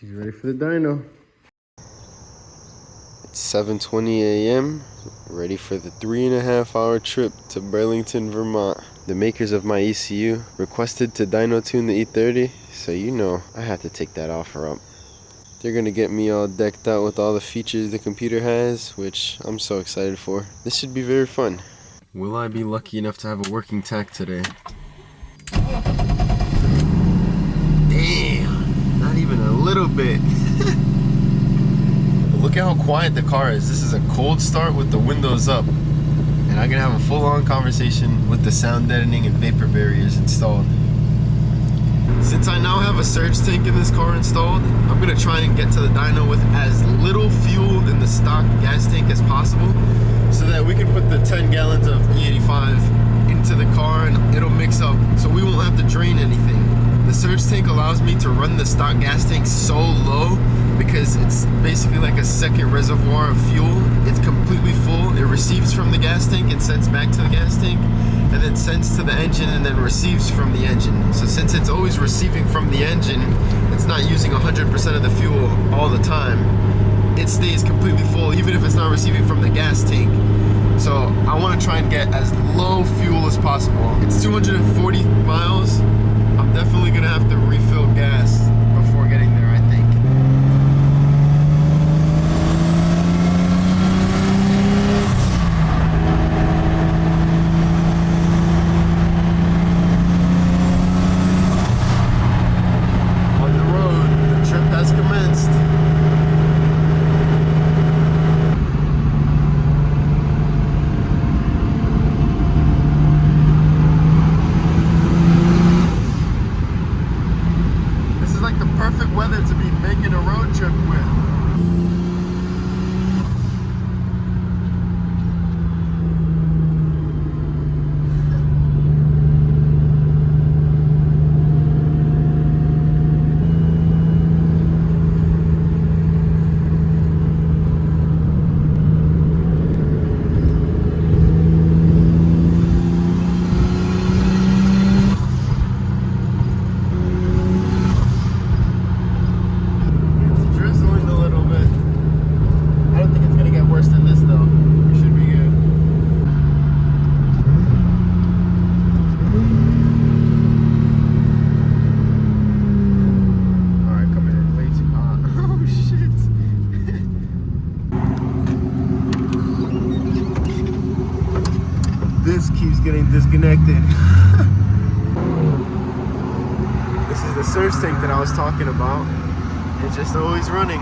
She's ready for the dyno. It's 7:20 a.m. Ready for the 3.5-hour trip to Burlington, Vermont. The makers of my ECU requested to dyno tune the E30, so you know I had to take that offer up. They're gonna get me all decked out with all the features the computer has, which I'm so excited for. This should be very fun. Will I be lucky enough to have a working tach today? Damn, not even a little bit. Look at how quiet the car is. This is a cold start with the windows up. And I can have a full-on conversation with the sound deadening and vapor barriers installed. Since I now have a surge tank in this car installed, I'm gonna try and get to the dyno with as little fuel in the stock gas tank as possible so that we can put the 10 gallons of E85 into the car and it'll mix up so we won't have to drain anything. The surge tank allows me to run the stock gas tank so low because it's basically like a second reservoir of fuel. It's completely full. It receives from the gas tank and sends back to the gas tank, and then sends to the engine and then receives from the engine. So since it's always receiving from the engine, it's not using 100% of the fuel all the time. It stays completely full even if it's not receiving from the gas tank. So I want to try and get as low fuel as possible. It's 240 miles. I'm definitely gonna have to refill gas before getting there, I think. On the road, the trip has commenced. Perfect weather to be making a road trip with. This keeps getting disconnected. This is the surge tank that I was talking about. It's just always running.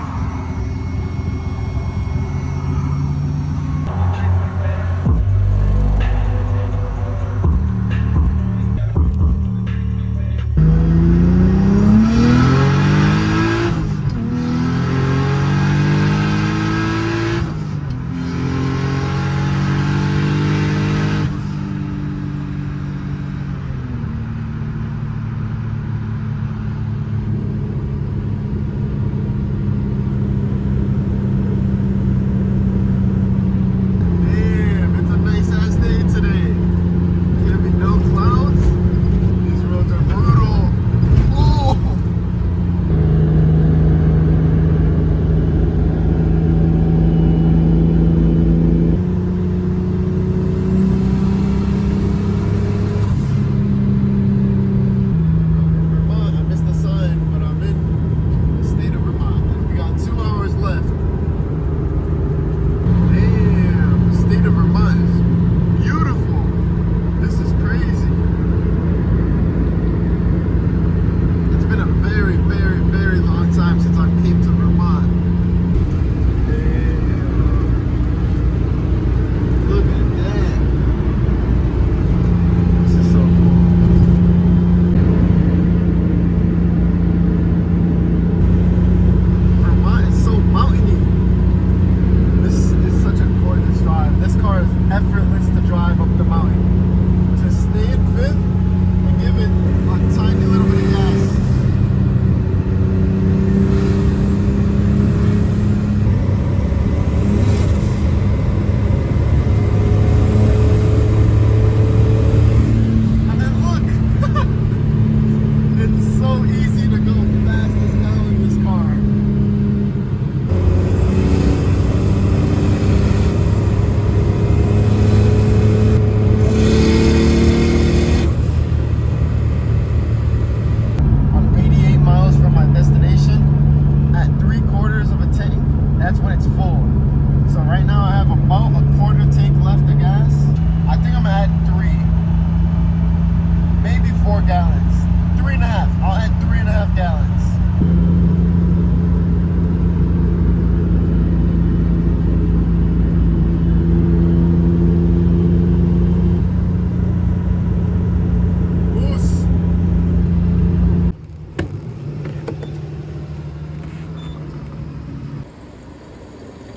That's when it's full. So right now I have about a quarter tank left of gas. I think I'm gonna add 3, maybe 4 gallons. 3.5. I'll add 3.5 gallons.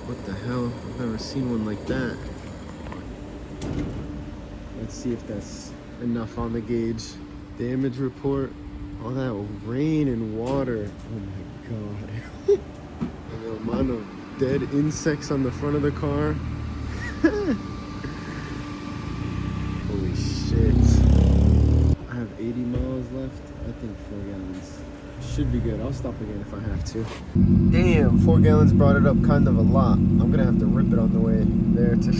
What the hell? I've never seen one like that. Let's see if that's enough on the gauge. Damage report. All that rain and water. Oh my god. And the amount of dead insects on the front of the car. Holy shit. I have 80 miles left. I think 4 gallons. Should be good. I'll stop again if I have to. Damn, 4 gallons brought it up kind of a lot. I'm gonna have to rip it on the way there to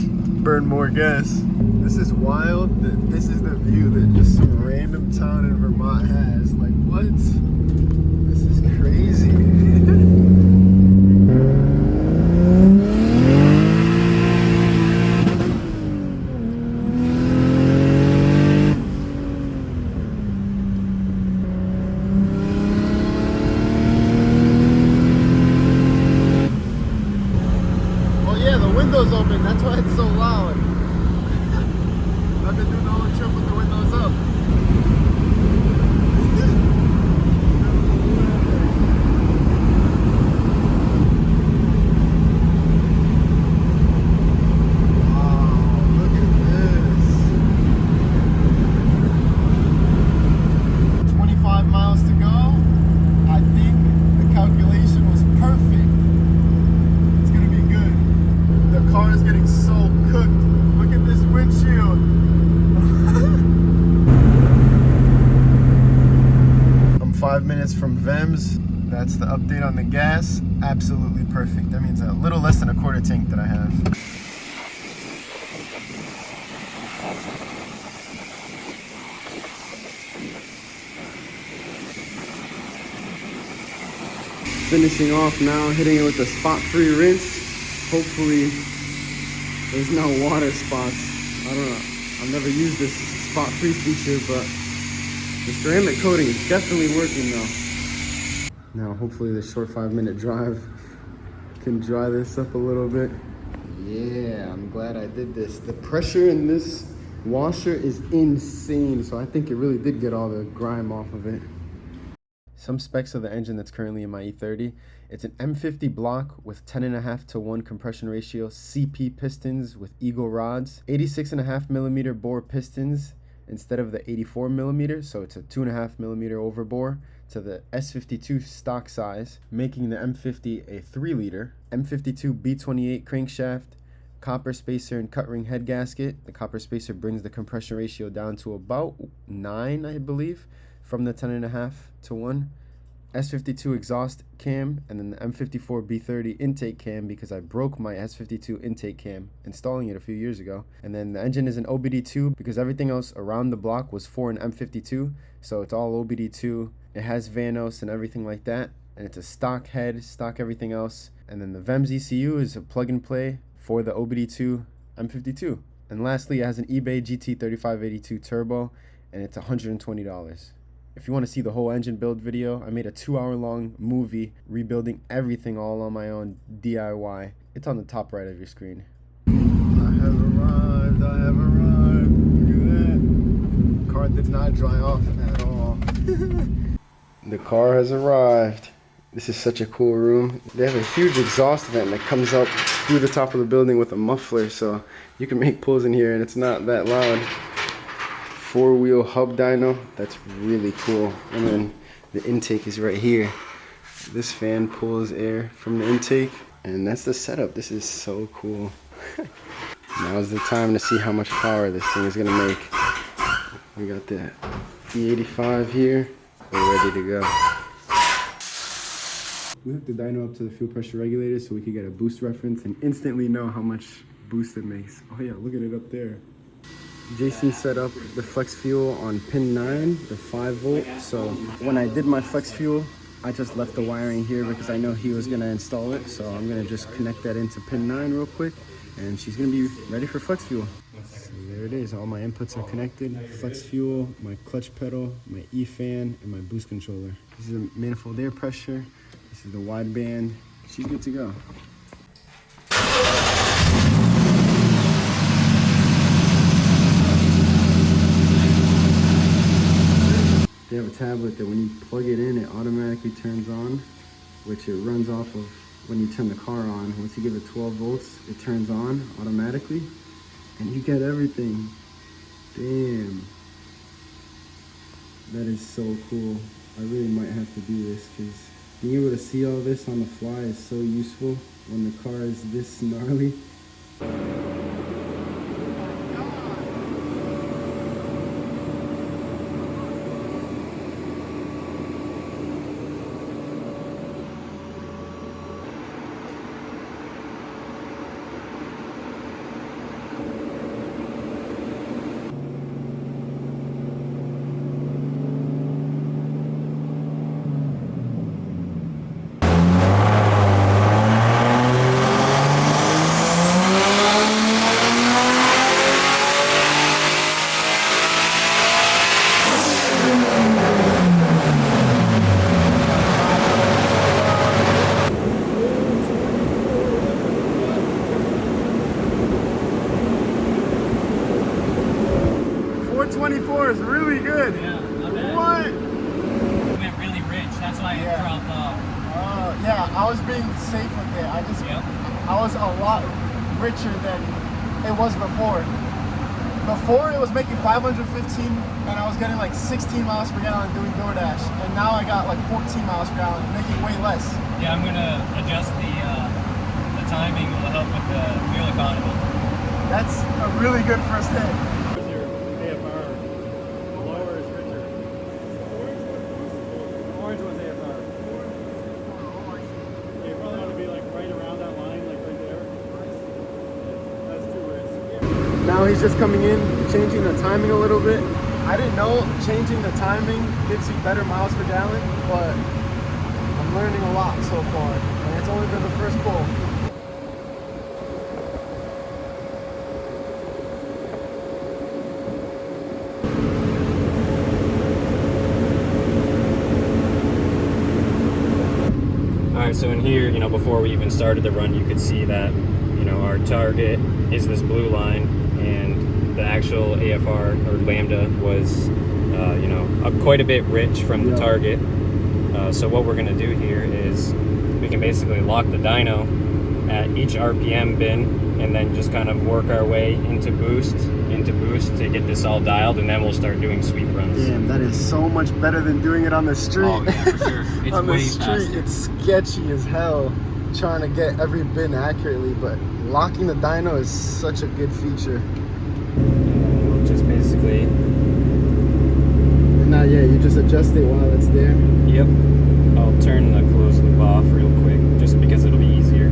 burn more gas. This is wild. This is the view that just some random town in Vermont has. Like, what? This is crazy. Windows open, that's why it's so loud. I've been doing the whole trip with the windows up. Wow, look at this. 25 miles to go. I think the calculation was perfect. It's gonna be good. The car is getting so cooked. Look at this windshield. I'm 5 minutes from VEMS. That's the update on the gas. Absolutely perfect. That means a little less than a quarter tank that I have. Finishing off now, hitting it with a spot-free rinse. Hopefully there's no water spots. I don't know. I've never used this spot-free feature, but the ceramic coating is definitely working though. Now hopefully this short 5-minute drive can dry this up a little bit. Yeah, I'm glad I did this. The pressure in this washer is insane, so I think it really did get all the grime off of it. Some specs of the engine that's currently in my E30. It's an M50 block with 10.5:1 compression ratio, CP pistons with eagle rods, 86.5mm bore pistons instead of the 84mm, so it's a 2.5mm over bore to the S52 stock size, making the M50 a 3-liter. M52 B28 crankshaft, copper spacer and cut ring head gasket. The copper spacer brings the compression ratio down to about 9, I believe, from the 10.5:1. S52 exhaust cam, and then the M54 B30 intake cam because I broke my S52 intake cam installing it a few years ago. And then the engine is an OBD2 because everything else around the block was for an M52, so it's all OBD2. It has Vanos and everything like that, and it's a stock head, stock everything else. And then the VEMS ECU is a plug and play for the OBD2 M52. And lastly, it has an eBay GT3582 turbo, and it's $120. If you want to see the whole engine build video, I made a 2-hour-long movie rebuilding everything all on my own DIY. It's on the top right of your screen. I have arrived. Look at that. Car did not dry off at all. The car has arrived. This is such a cool room. They have a huge exhaust vent that comes up through the top of the building with a muffler, so you can make pulls in here and it's not that loud. 4-wheel hub dyno, that's really cool. And then the intake is right here. This fan pulls air from the intake, and that's the setup. This is so cool. Now's the time to see how much power this thing is gonna make. We got the E85 here. We're ready to go. We hooked the dyno up to the fuel pressure regulator so we could get a boost reference and instantly know how much boost it makes. Oh yeah, look at it up there. Jason set up the flex fuel on pin 9, the 5 volt. So when I did my flex fuel, I just left the wiring here because I know he was gonna install it. So I'm gonna just connect that into pin 9 real quick, and she's gonna be ready for flex fuel. So there it is, all my inputs are connected. Flex fuel, my clutch pedal, my E-fan, and my boost controller. This is a manifold air pressure. This is the wideband. She's good to go. They have a tablet that when you plug it in, it automatically turns on, which it runs off of when you turn the car on. Once you give it 12 volts, it turns on automatically, and you get everything. Damn. That is so cool. I really might have to do this, because being able to see all this on the fly is so useful when the car is this gnarly. 424 is really good. Yeah, not bad. What? It went really rich. That's why it dropped off. Yeah, I was being safe with it. I was a lot richer than it was before. Before it was making 515 and I was getting like 16 miles per gallon doing DoorDash. And now I got like 14 miles per gallon, making way less. Yeah, I'm gonna adjust the timing. Will help with the fuel economy. That's a really good first hit. Where's your AFR? The lower is richer. The orange one's AFR. Yeah, you probably want to be like right around that line, like right there. That's too rich. Now he's just coming in, changing the timing a little bit. I didn't know changing the timing gives you better miles per gallon, but I'm learning a lot so far, and it's only been the first pull. Alright, so in here, before we even started the run, you could see that, our target is this blue line, and the actual AFR or lambda was, quite a bit rich from the target. So what we're going to do here is we can basically lock the dyno at each RPM bin and then just kind of work our way into boost to get this all dialed, and then we'll start doing sweep runs. Damn, that is so much better than doing it on the street. Oh, yeah, for sure. It's on the way street, faster. it's sketchy as hell trying to get every bin accurately, but locking the dyno is such a good feature. We'll just basically... Not yet, you just adjust it while it's there. Yep. I'll turn the closed loop off real quick, just because it'll be easier.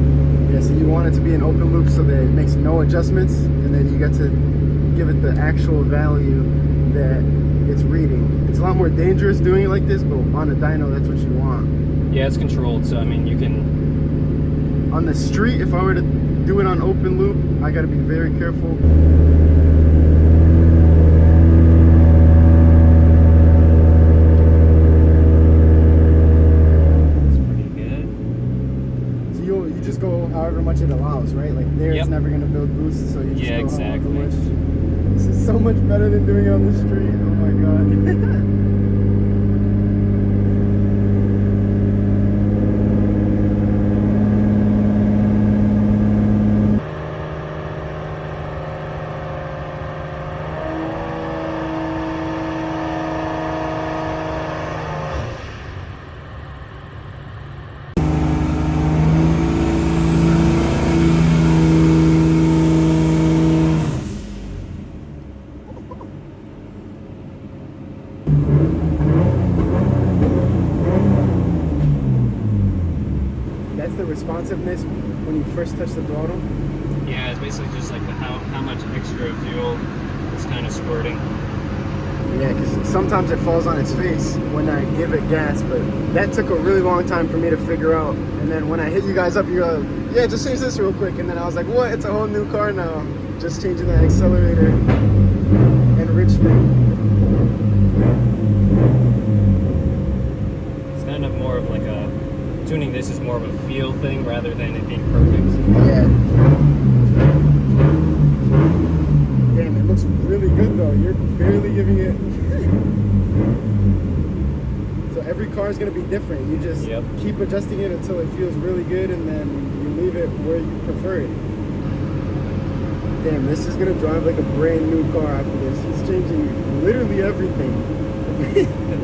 Yeah, so you want it to be an open loop so that it makes no adjustments, and then you get to give it the actual value that it's reading. It's a lot more dangerous doing it like this, but on a dyno, that's what you want. Yeah, it's controlled, so I mean, you can... On the street, if I were to do it on open loop, I gotta be very careful. Go however much it allows, right? Like there, it's never going to build boost, so you just go exactly. however much. This is so much better than doing it on the street. Oh my god. That's the responsiveness when you first touch the throttle. Yeah, it's basically just like how much extra fuel is kind of squirting. Yeah, because sometimes it falls on its face when I give it gas, but that took a really long time for me to figure out. And then when I hit you guys up, you're like, yeah, just change this real quick. And then I was like, what? It's a whole new car now. Just changing the accelerator enrichment. It's kind of more of like a tuning. This is more of a feel thing rather than it being perfect. Yeah. Damn, it looks really good though. You're barely giving it. So every car is going to be different. You just keep adjusting it until it feels really good, and then you leave it where you prefer it. Damn, this is going to drive like a brand new car after this. He's changing literally everything,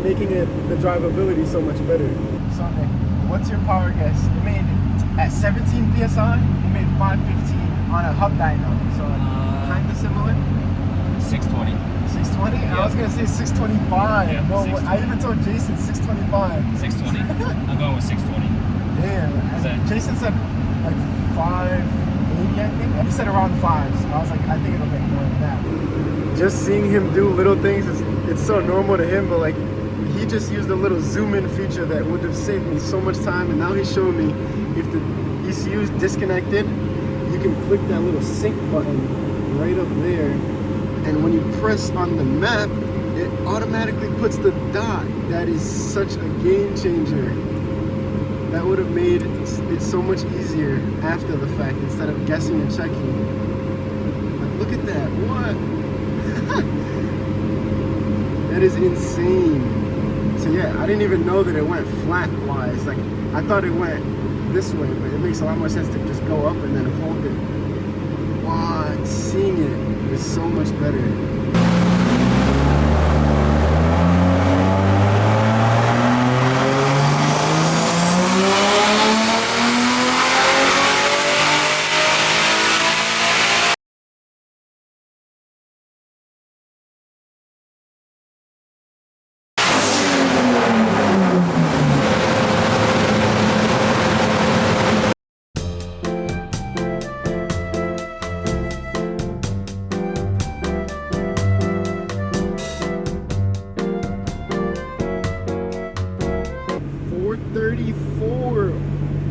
making it the drivability so much better. So, Nick, what's your power guess? You made at 17 PSI, you made 515 on a hub dyno. So kind of similar. 620. 620? I was gonna say 625. Yeah, No, 620. I even told Jason 625. 620. I'm going with 620. Damn. Jason said like 580, I think. He said around 5. So I was like, I think it'll make more than that. Just seeing him do little things, it's so normal to him, but like he just used a little zoom in feature that would have saved me so much time, and now he's showing me if the ECU is disconnected, you can click that little sync button right up there. And when you press on the map, it automatically puts the dot. That is such a game changer. That would have made it so much easier after the fact instead of guessing and checking. Like, look at that. What? That is insane. So yeah, I didn't even know that it went flat wise. Like, I thought it went this way, but it makes a lot more sense to just go up and then hold it. Wow, seeing it is so much better.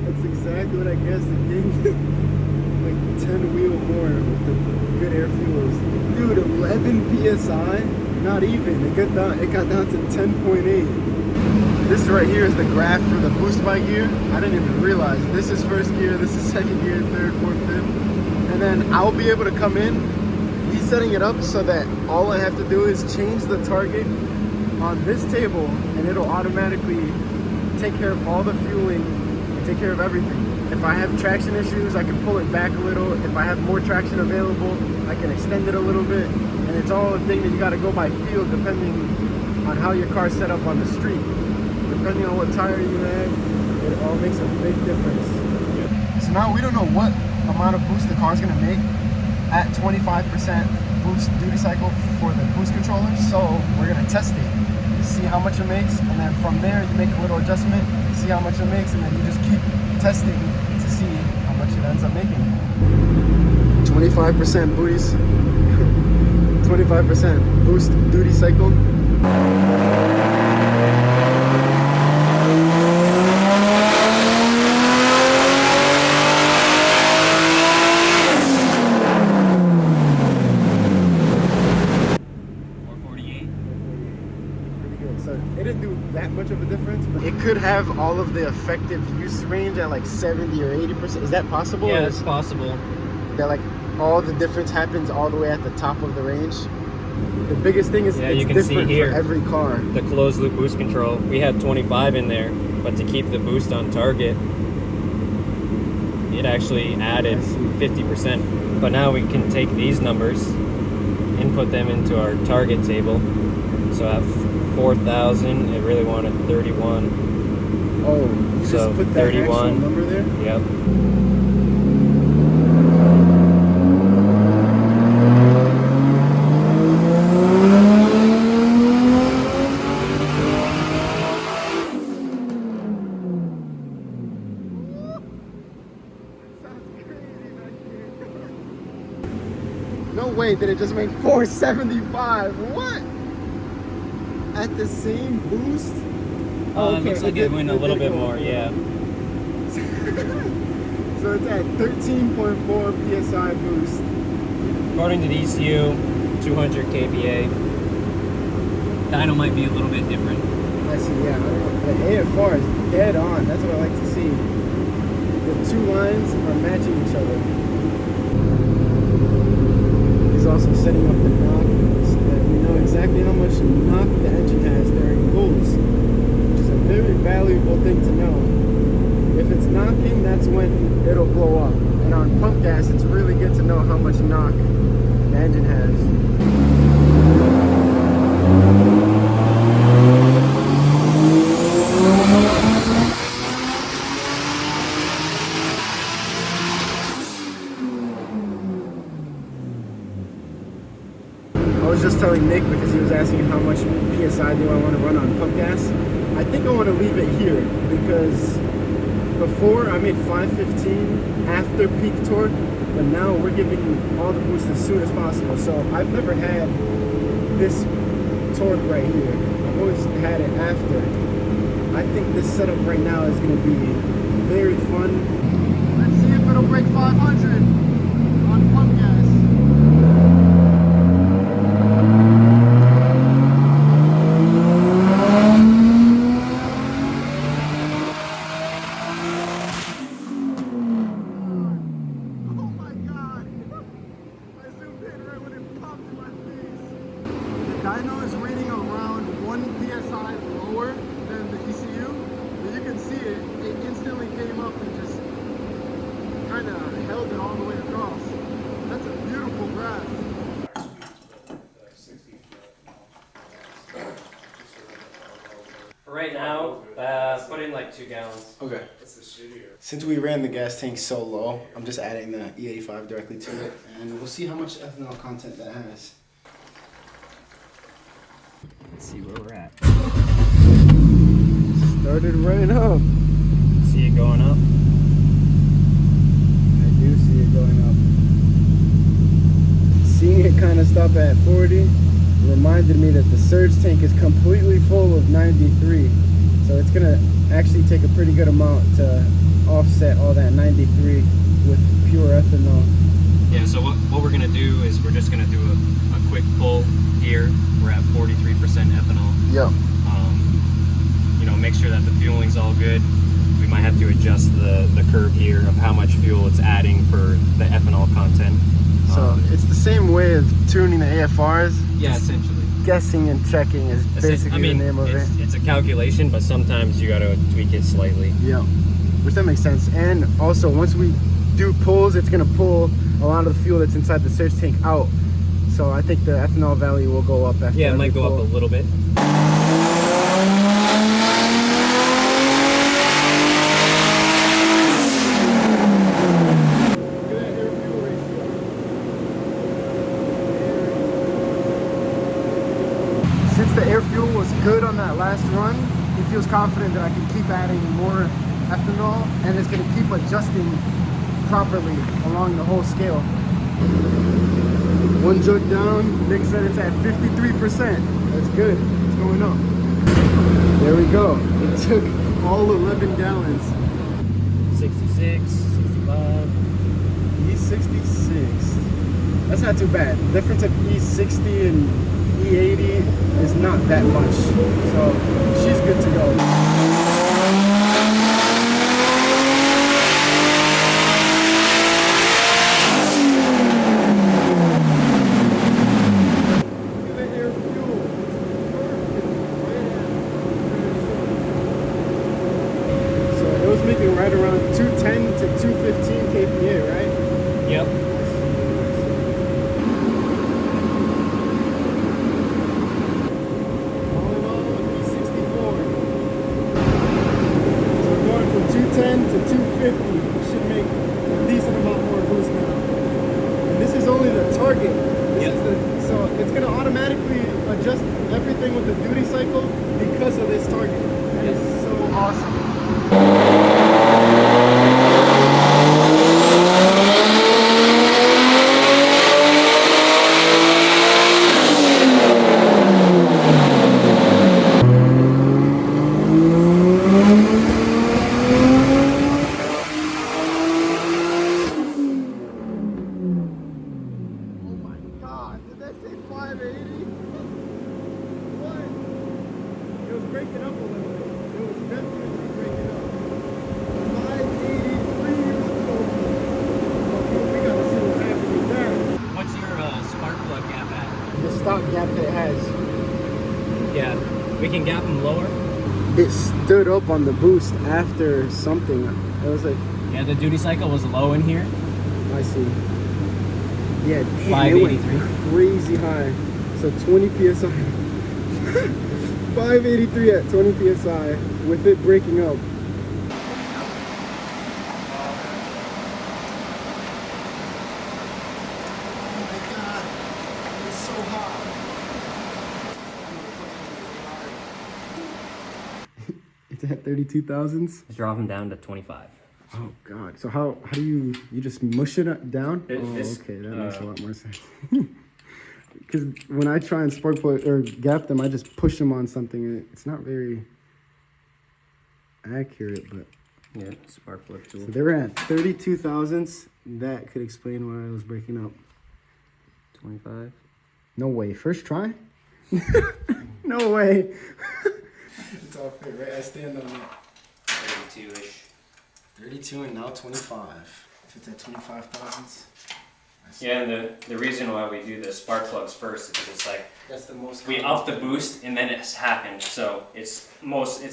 That's exactly what I guessed. It gave me like 10 wheel more with the good air fuels. Dude, 11 PSI? Not even. It got down to 10.8. This right here is the graph for the boost by gear. I didn't even realize. This is first gear, this is second gear, third, fourth, fifth. And then I'll be able to come in. He's setting it up so that all I have to do is change the target on this table, and it'll automatically take care of all the fueling and take care of everything. If I have traction issues, I can pull it back a little. If I have more traction available, I can extend it a little bit. And it's all a thing that you gotta go by feel depending on how your car's set up on the street. Depending on what tire you have, it all makes a big difference. So now we don't know what amount of boost the car's gonna make at 25% boost duty cycle for the boost controller. So we're gonna test it, see how much it makes, and then from there you make a little adjustment, see how much it makes, and then you just keep testing to see how much it ends up making. 25% booties, 25% boost duty cycle. That much of a difference, but it could have all of the effective use range at like 70 or 80%. Is that possible? Yeah, it's possible. That like all the difference happens all the way at the top of the range. The biggest thing is it's you can different see here for every car. The closed loop boost control. We had 25 in there, but to keep the boost on target, it actually added 50%. But now we can take these numbers, input them into our target table. So at 4,000, it really wanted 31. Oh, you so just put that 31 actual number there? Yep. No way did it just make 475. What? at the same boost. Looks like it went a little bit more, yeah. So it's at 13.4 psi boost. According to the ECU, 200 kVA. Dyno might be a little bit different. I see, yeah. The AFR is dead on. That's what I like to see. The two lines are matching each other. He's also setting up the knock so that we know exactly how much knock the engine has during pulls, which is a very valuable thing to know. If it's knocking, that's when it'll blow up. And on pump gas, it's really good to know how much knock the engine has. I was just telling Nick because he was asking how much PSI do I want to run on pump gas. I think I want to leave it here because before I made 515 after peak torque, but now we're giving all the boost as soon as possible. So I've never had this torque right here. I've always had it after. I think this setup right now is going to be very fun. Let's see if it'll break 500 on pump gas. Dyno is reading around 1 psi lower than the ECU, but you can see it instantly came up and just kind of held it all the way across. That's a beautiful graph. For right now, put in like 2 gallons. Okay. Since we ran the gas tank so low, I'm just adding the E85 directly to it, and we'll see how much ethanol content that has. Let's see where we're at. Started right up. See it going up? I do see it going up. Seeing it kind of stop at 40 reminded me that the surge tank is completely full of 93. So it's gonna actually take a pretty good amount to offset all that 93 with pure ethanol. Yeah, so what we're gonna do is we're just gonna do a quick pull here. We're at 43% ethanol. Yep. You know, make sure that the fueling's all good. We might have to adjust the curve here of how much fuel it's adding for the ethanol content. So it's the same way of tuning the AFRs. Yeah, essentially. Guessing and checking is basically the name of it. It's a calculation, but sometimes you gotta tweak it slightly. Yeah, which that makes sense. And also, once we do pulls, it's gonna pull a lot of the fuel that's inside the surge tank out. So I think the ethanol value will go up after. Yeah, it might go up a little bit. Since the air fuel was good on that last run, he feels confident that I can keep adding more ethanol and it's going to keep adjusting properly along the whole scale. One jug down, Nick said it's at 53%. That's good, it's going up. There we go. It took all 11 gallons. 66, 65. E66. That's not too bad. The difference of E60 and E80 is not that much. So she's good to go. Making right around 210 to 215 kPa, right? Yep. All in all, E64. So we're going from 210 to 250. We should make a decent amount more boost now. And this is only the target. So it's going to automatically adjust everything with the duty cycle because of this target. That is so awesome. gap that it has. Yeah, we can gap them lower. It stood up on the boost after something. It was like, Yeah, the duty cycle was low in here. I see. Yeah, damn, it went 583. crazy high. So 20 psi. 583 at 20 psi with it breaking up. It's at 32,000s. Let's drop them down to 25. Oh God! So how do you just mush it down? This- okay, that makes a lot more sense. Because when I try and spark plug or gap them, I just push them on something, and it's not very accurate. But Yeah, spark plug tool. so they were at 32,000s. That could explain why I was breaking up. 25. No way! First try? No way! It's all fit, right? I stand on it. 32-ish. 32 and now 25. If it's at 25,000s. Yeah, and the reason why we do the spark plugs first is because it's like That's the most. we up the boost and then it's happened, so it's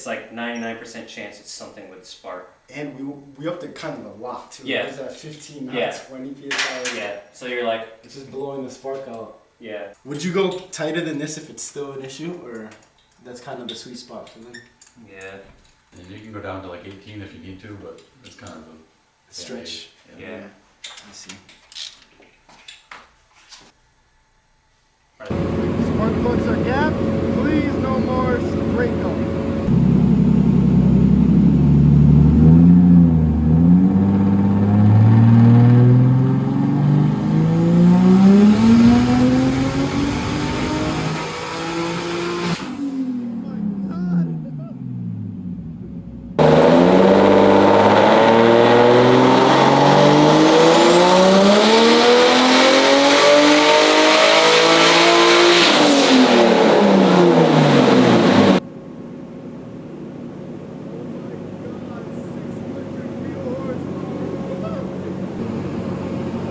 like 99% chance it's something with spark. And we upped it kind of a lot too. Yeah. It was at 15, not Yeah. 20 psi. Yeah, so you're like, It's just blowing the spark out. yeah. Would you go tighter than this if it's still an issue, or that's kind of the sweet spot for them? Yeah. And you can go down to like 18 if you need to, but it's kind of a Stretch. Yeah. I see. Right. Spark plugs are gapped. Please no more breakup.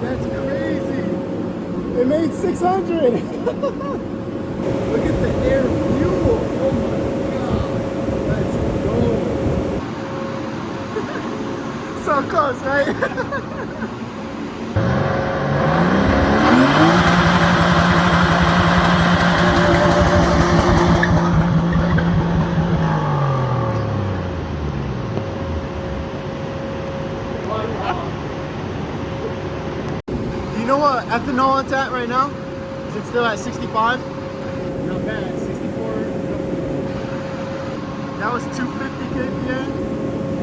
That's crazy. It made 600. Look at the air fuel. Oh my god. Let's go. So close, right? Do you know what ethanol it's at right now? Is it still at 65? Not bad, 64. That was 250 kPa.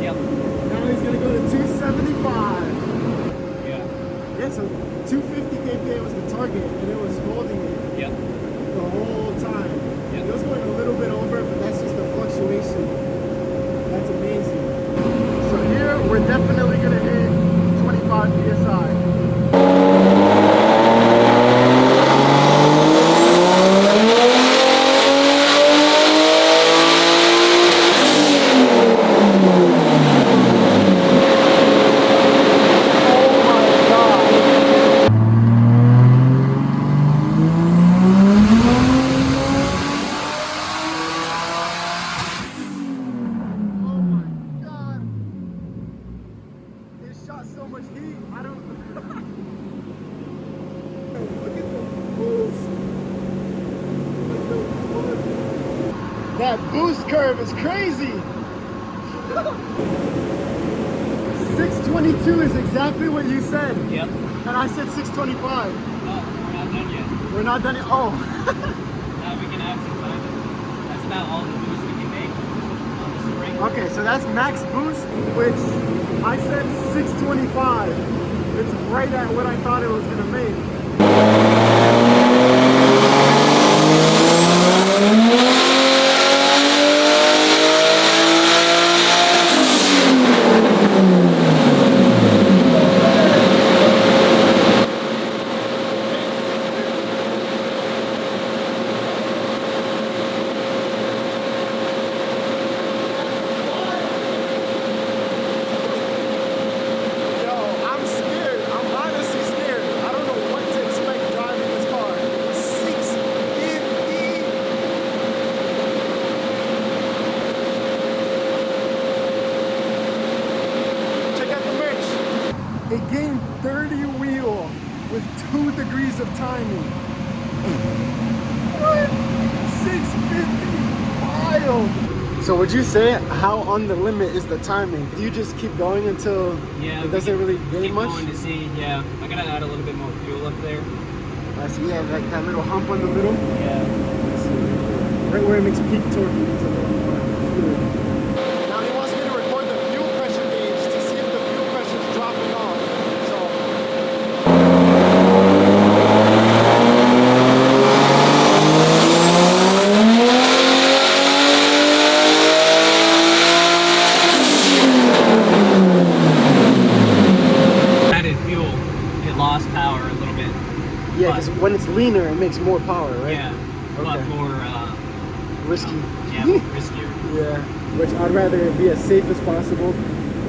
Yep. Now he's gonna go to 275. Yeah. Yeah, so 250 kPa was the target, and it was holding it Yep. the whole time. Yep. It was going a little bit over, but that's just the fluctuation. That's amazing. So here, we're definitely gonna hit 25 psi. So much heat. I don't. Look at the boost. That boost curve is crazy. 622 is exactly what you said. Yep. And I said 625. No, we're not done yet. We're not done yet. Oh. Now we can add some time. That's about all the boost we can make on the spring. Okay, so that's max boost, which I said 625. It's right at what I thought it was gonna make. Yo, I'm scared. I'm honestly scared. I don't know what to E30 wheel with 2 degrees of timing. What? 650, wild. So would you say how on the limit is the timing? Do you just keep going until it doesn't really gain much? Going to see, yeah. I gotta add a little bit more fuel up there. I see, yeah, like that little hump on the middle. Yeah. Right where it makes peak torque, it needs a little more fluid. Now he wants me to record the fuel pressure gauge to see if the fuel pressure is dropping off. So. Added fuel, it lost power a little bit. Yeah, because when it's leaner, it makes more power, right? Yeah, a lot more risky. Yeah, more riskier. Yeah, which I'd rather be as safe as possible.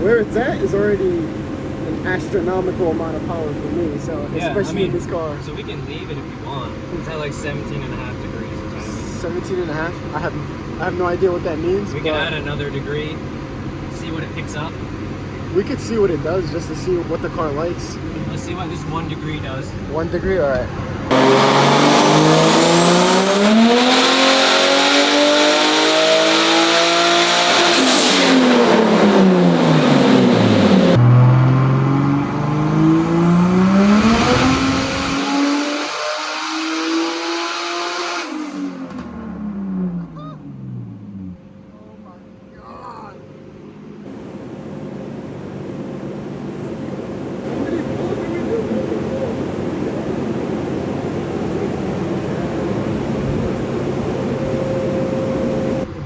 Where it's at is already an astronomical amount of power for me, so Yeah, especially in this car. So we can leave it if you want. It's at like 17.5 degrees of timing. 17 and a half? I have no idea what that means. We can add another degree, see what it picks up. We could see what it does just to see what the car likes. Let's see what this 1 degree does. 1 degree, all right.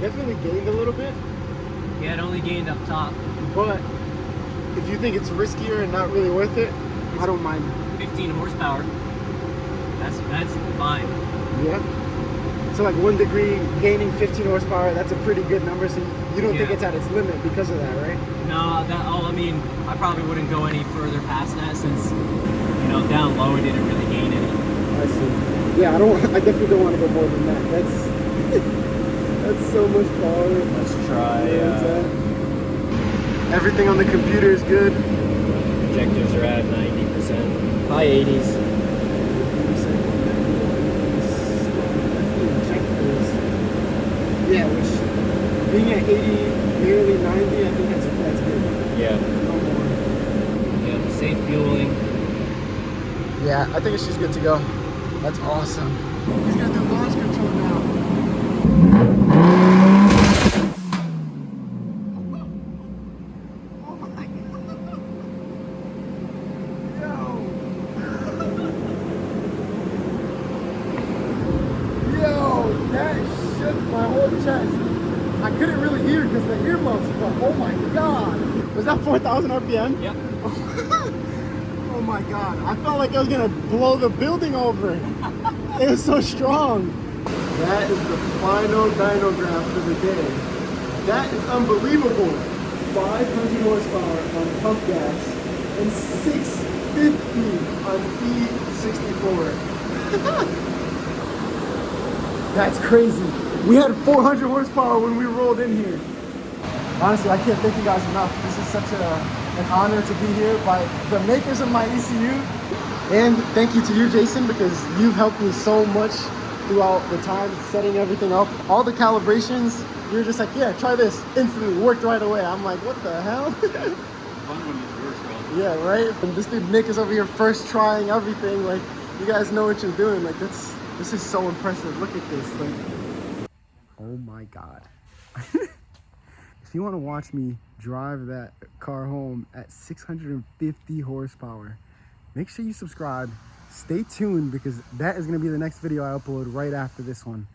Definitely gained a little bit, Yeah, it only gained up top. but if you think it's riskier and not really worth it, I don't mind. 15 horsepower. That's fine. Yeah. So like 1 degree gaining 15 horsepower, that's a pretty good number. So you don't think Yeah. it's at its limit because of that, right? No, I mean, I probably wouldn't go any further past that since, down low it didn't really gain any. I see. Yeah, I definitely don't want to go more than that. That's that's so much power. Let's try. Everything on the computer is good. Injectors are at 90%, high 80s. Yeah, which being at 80, nearly 90, I think that's good. Yeah. No more. Yeah, safe fueling. Yeah, I think she's good to go. That's awesome. He's gonna do launch control now. Oh my God. Yo, that shook my whole chest. I couldn't really hear because the earmuffs, but oh my God. Was that 4,000 RPM? Yep. Oh my God. I felt like I was gonna blow the building over. It was so strong. That is the final dyno graph for the day. That is unbelievable. 500 horsepower on pump gas and 650 on E64. That's crazy. We had 400 horsepower when we rolled in here. Honestly, I can't thank you guys enough. This is such an honor to be here by the makers of my ECU. And thank you to you, Jason, because you've helped me so much throughout the time setting everything up. All the calibrations, you're just like, yeah, try this. Instantly worked right away. I'm like, what the hell? Fun when it works, bro. Yeah, right? And this dude Nick is over here first trying everything. Like, you guys know what you're doing. Like, this is so impressive. Look at this. Like, oh my God. If you want to watch me drive that car home at 650 horsepower, make sure you subscribe. Stay tuned because that is going to be the next video I upload right after this one.